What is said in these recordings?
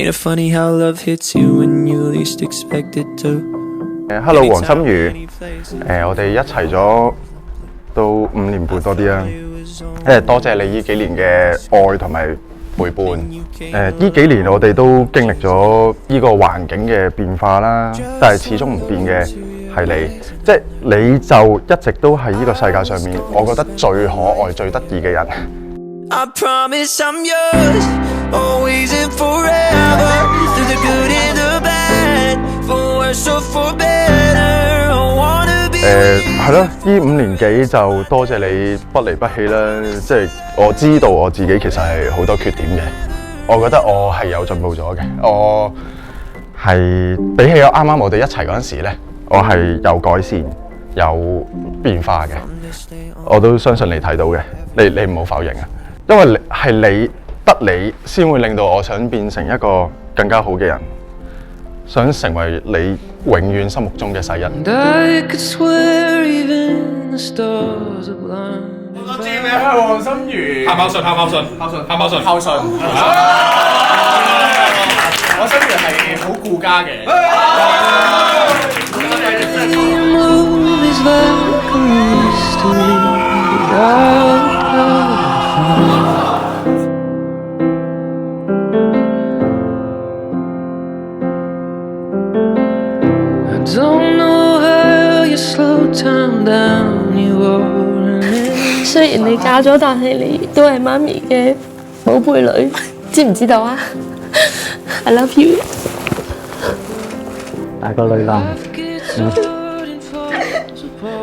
Ain't it funny how love hits you when you least expect it to? Hello 黃心如，我哋一齊咗都5年半多啲啦。多謝你呢幾年嘅愛同埋陪伴。呢幾年我哋都經歷咗呢個環境嘅變化啦，但係始終唔變嘅係你，即係你就一直都係呢個世界上面，我覺得最可愛、最得意嘅人。I promise I'm yours, always and forever. Through the good and the bad, for worse or for better. I wanna be. 係咯，呢5年幾就多謝你不離不棄啦。即係我知道我自己其實係好多缺點嘅，我覺得我係有進步咗嘅。我係比起啱啱我哋一齊嗰陣時咧，我係有改善、有變化嘅。我都相信你睇到嘅，你唔好否認啊！因為係你得你先會令到我想變成一個更加好嘅人，想成為你永遠心目中嘅世人。我知你係黃心如。喊口信。黃心如係好顧家嘅。雖然你嫁咗，但係你都係媽咪嘅寶貝女，知唔知道啊 ？I love you。大個女啦，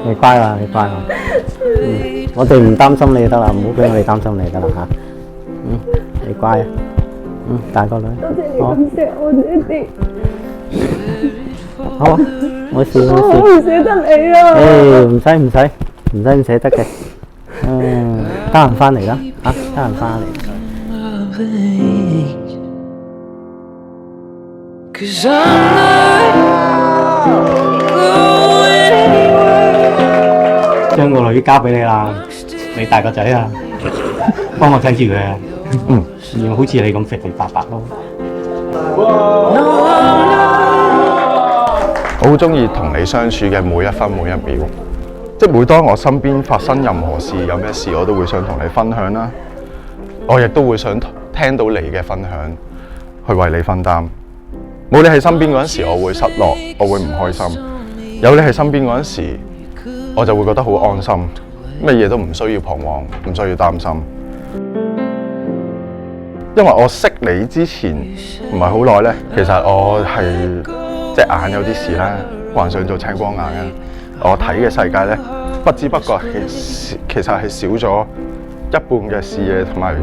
你乖啦，我哋唔擔心你得啦，唔好俾我哋擔心你得啦嚇。你乖啊，大個女。多謝你咁錫我哋。好啊，冇事。我唔捨得你啊。唔捨得嘅。得閒翻嚟啦，得閒翻嚟。將個女交俾你啦，你大個仔啊，幫我睇住佢啊，要好似你咁肥肥白白咯。我好中意同你相處嘅每一分每一秒。即係每當我身邊發生任何事，有咩事我都會想同你分享啦。我亦都會想聽到你嘅分享，去為你分擔。冇你喺身邊嗰陣時，我會失落，我會唔開心；有你喺身邊嗰陣時，我就會覺得好安心，乜嘢都唔需要彷徨，唔需要擔心。因為我識你之前唔係好耐咧，其實我係隻眼有啲事啦，患上咗青光眼啊。我睇嘅世界咧，不知不覺其實係少咗一半嘅視野同埋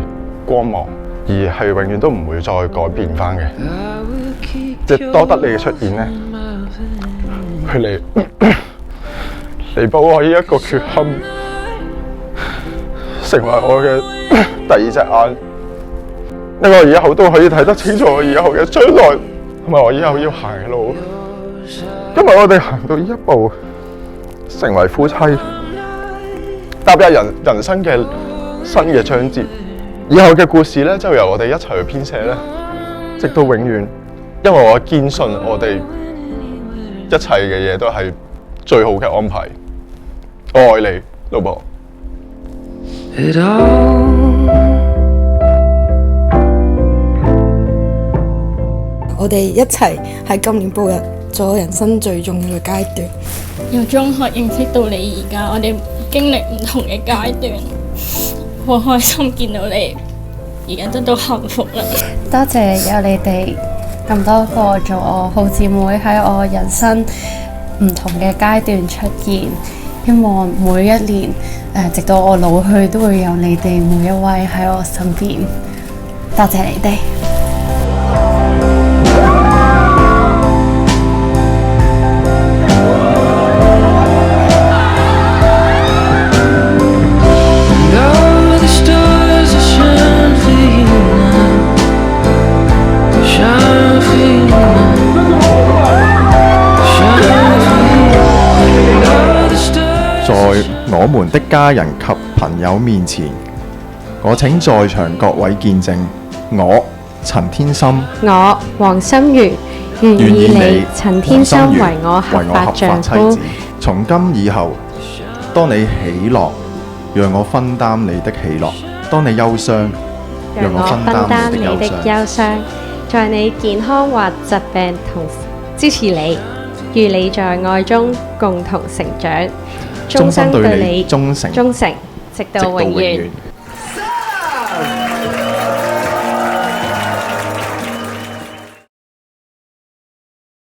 光芒，而係永遠都唔會再改變翻嘅。即係多得你嘅出現咧，去彌補我呢一個缺陷，成為我嘅第二隻眼，因為我以後都可以睇得清楚我以後嘅將來同埋我以後要行嘅路。因為我哋行到呢一步，成為夫妻，踏入人生嘅新嘅章節，以後嘅故事咧就由我哋一齊去編寫咧，直到永遠。因為我堅信我哋一切嘅嘢都係最好嘅安排。我愛你，老婆。我哋一齊喺今年步入咗人生最重要嘅階段。由中學認識到你而家，我哋經歷唔同嘅階段，好開心見到你而家得到幸福啦！多謝有你哋咁多個做我好姊妹喺我人生唔同嘅階段出現，希望每一年直到我老去都會有你哋每一位喺我身邊。多謝你哋。在我們的家人及朋友面前，我請在場各位見證，我陳天心我黃心如願願意你意你陳天心為我合法丈夫妻子。。從今以後，當你喜樂，讓我分擔你的喜樂；當你憂傷，讓我分擔你的憂傷。憂傷，在你健康或疾病同支持你，與你在愛中共同成長，終生對你忠誠，忠誠，直到永遠。